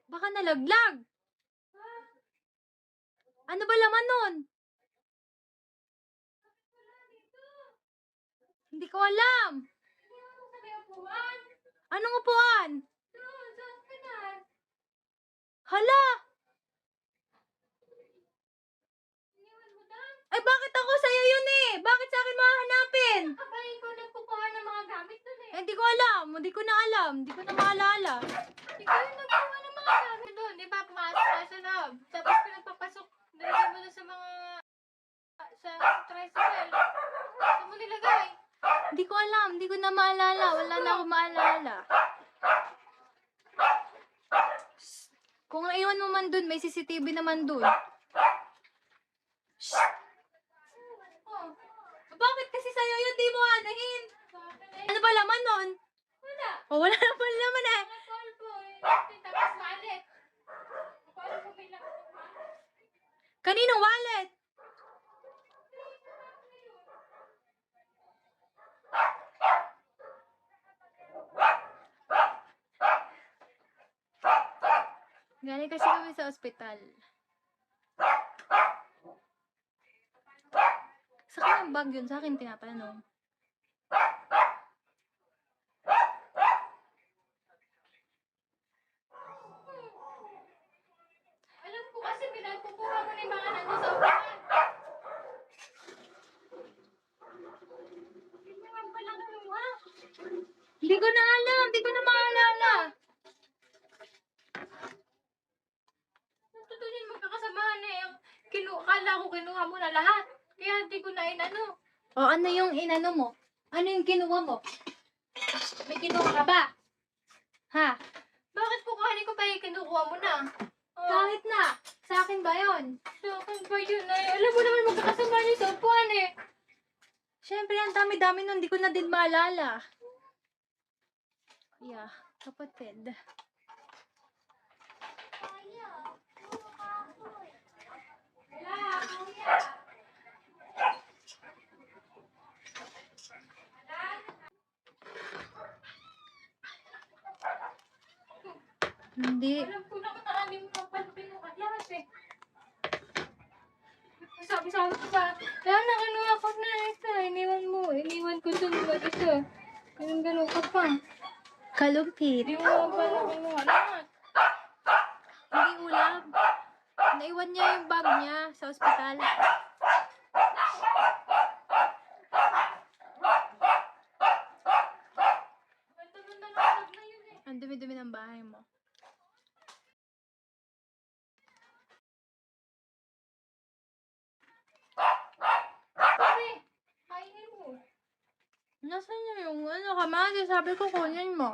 Baka nalaglag. Ano ba laman nun? Hindi ko alam. Anong upuan? Hala! Ay, bakit ako sa'yo yun eh? Bakit sa akin mahanapin? Kapag ikaw nagkukuha ng mga gamit dun eh. Hindi ko alam. Hindi ko na alam. Hindi ko na maalala. Ikaw yung nagkukuha ng mga gamit dun. Di ba pumasok tayo sa loob? Tapos pinagpapasok, nilagay mo dun sa mga, sa tricycle. Saan mo nilagay? Hindi ko alam. Hindi ko na maalala. Wala na ako maalala. Kung naiwan mo man dun, may CCTV naman dun. Oh, Bakit kasi sa'yo yun? Di mo anahin. Ano ba laman nun? wala. Oh, wala na pala naman eh. Mga polvo eh. Tapos malit. Ako alam ko may lakas ng malit. Kaninong wallet? Galing kasi kami sa ospital. Sa kanyang bag yun, sa akin tinatanong. Alam ko kasi pinagkukuha mo na yung mga nandun sa upahan. Hindi mo naman palang kinuha. Hindi ko na alam. Hindi ko na maalala. Totoo yun, magkakasamahan na yung kala ko kinuha mo na lahat. Kaya hindi ko na inano. O, ano yung inano mo? Ano yung kinuha mo? May kinuha ka ba? Ha? Bakit kukuhanin ko pa yung kinukuha mo na? Oh, Kahit na. Sa akin ba yun? sa akin ba yun eh? Alam mo naman magkakasama niyo sa upuan eh. Siyempre, ang dami-dami nun. Hindi ko na din maalala. Yeah, kapatid. Hindi. Alam ko na kung naani mo ng palpin mo lahat eh. Sabi-sabi ko ba, kaya nakinuha ko na ito. Iniwan mo. Iniwan ko dun mag-isa. Ganun-ganun ka pa. Kalumpit. Hindi mo pa nakinuha lahat. Hindi ulam. Naiwan niya yung bag niya sa ospital. Ganda-ganda ng bag na yun eh. Ang dumi-dumi ng bahay mo. Sabi, kainin mo. Nasaan niya yung ano kamali? Sabi ko kunin mo.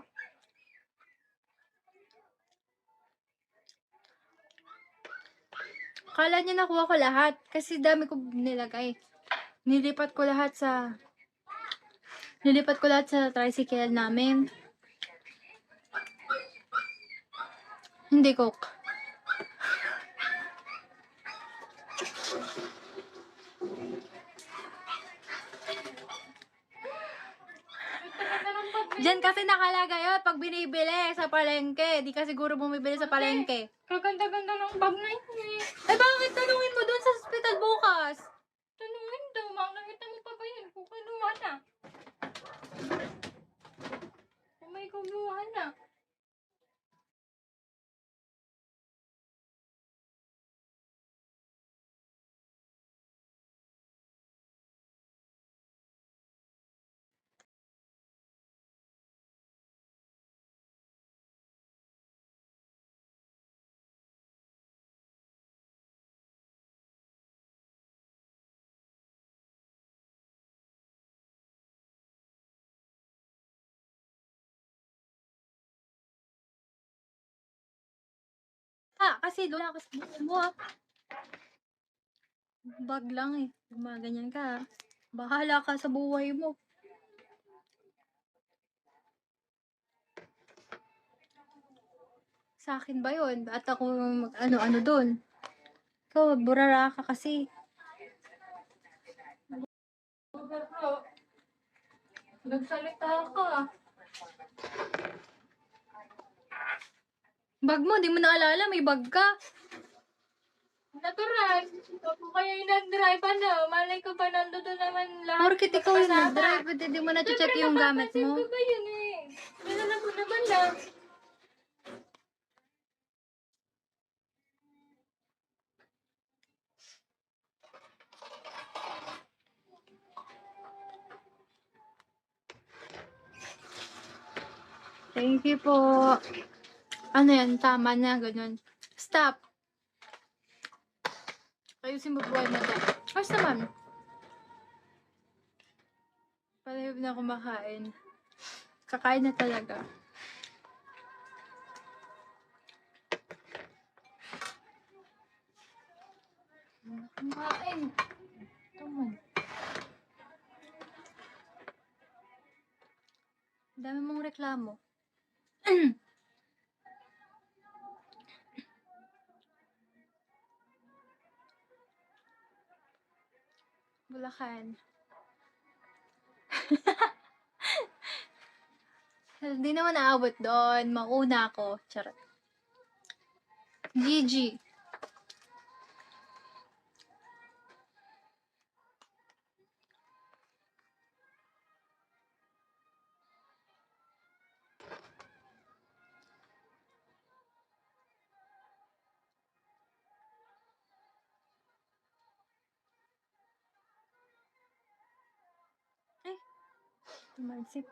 Kala niya nakuha ko lahat. Kasi dami ko nilagay. Nilipat ko lahat sa tricycle namin. Hindi coke. Ganda ng bag na Diyan kasi nakalagay yun pag binibili sa palengke. Di ka siguro bumibili sa palengke. Kaganda-ganda ng bag na yun eh. Eh bakit tanungin mo doon sa hospital bukas? Tanungin daw, makakita mo pa ba yun? Kung kinuha na. Kung may kumuha na. Kasi doon ako sa buhay mo ah. Bag lang eh. Gumaganyan ka ah. Bahala ka sa buhay mo. Sa akin ba yun? At ako ano-ano doon? Ikaw, burara ka kasi. Pero, nagsalita ka. Bag mo, di mo naalala, may bag ka. Natural. Ako kaya yung nag-drive, ano? Malay ko ba nandun naman lahat? Porkit ikaw yung magkasama? nag-drive, ba't di mo na-check yung gamit Napapansin mo? ko ba yun eh? Nalala ko naman lang. Thank you po. Ano yan, tama na, ganun. Stop. Ayusin mo buhay mo dyan. Ayos naman. Palihib na kumakain. Kakain na talaga. Kumain. Tuman. Dami mong reklamo. Bulacan. Hindi naman aabot doon. Mauna ako. Charot. Gigi. Ay. Tumansip.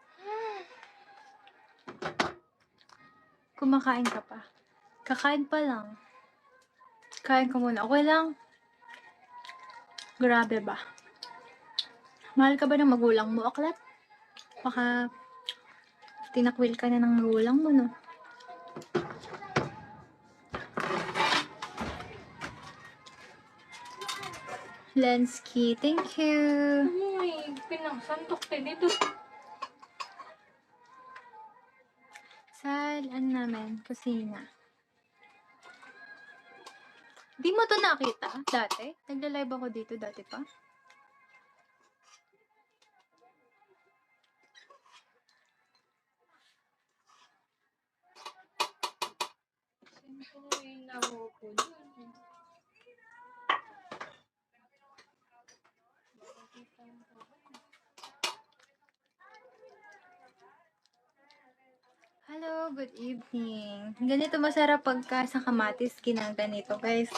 Kumakain ka pa. Kakain pa lang. Kain ko muna. Okay lang. Grabe ba? Mahal ka ba ng magulang mo, aklat? Baka tinakwil ka na ng magulang mo, no? Lensky, thank you. Uy, pinangsantok din ito. Sa, ano namin, kusina. Di mo to nakita dati? Nagla-live ako dito dati pa? Siyempre, nahupo dun. Hello, good evening. Ganito masarap pagka sa kamatis ginaganito, guys.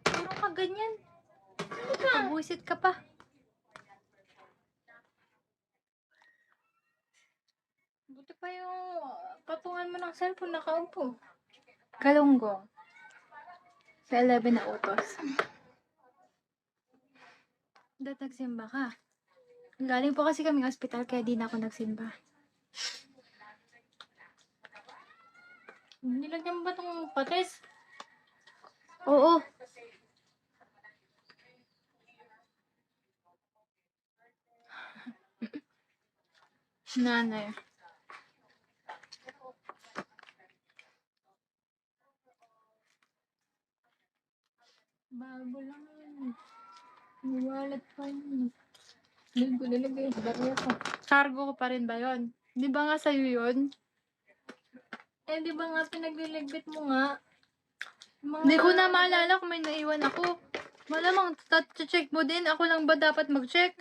Puro ka ganyan. Pagbuisit ka pa. Buti pa yung patungan mo ng cellphone nakaupo. Galunggong. Sa 11 na utos. Dahil nagsimba ka. Galing po kasi kaming ospital kaya di na ako nagsimba. Nilagyan mo ba itong patis? Oo. Nanay. Bago lang yun. Niwalat pa yun. Doon ko nilagay yung barya ko. Cargo ko pa rin ba yun? Di ba nga sa'yo yun? Eh, di ba nga pinagliligpit mo nga? Mga... Hindi ko na maalala kung may naiwan ako. Malamang check mo din. Ako lang ba dapat mag-check?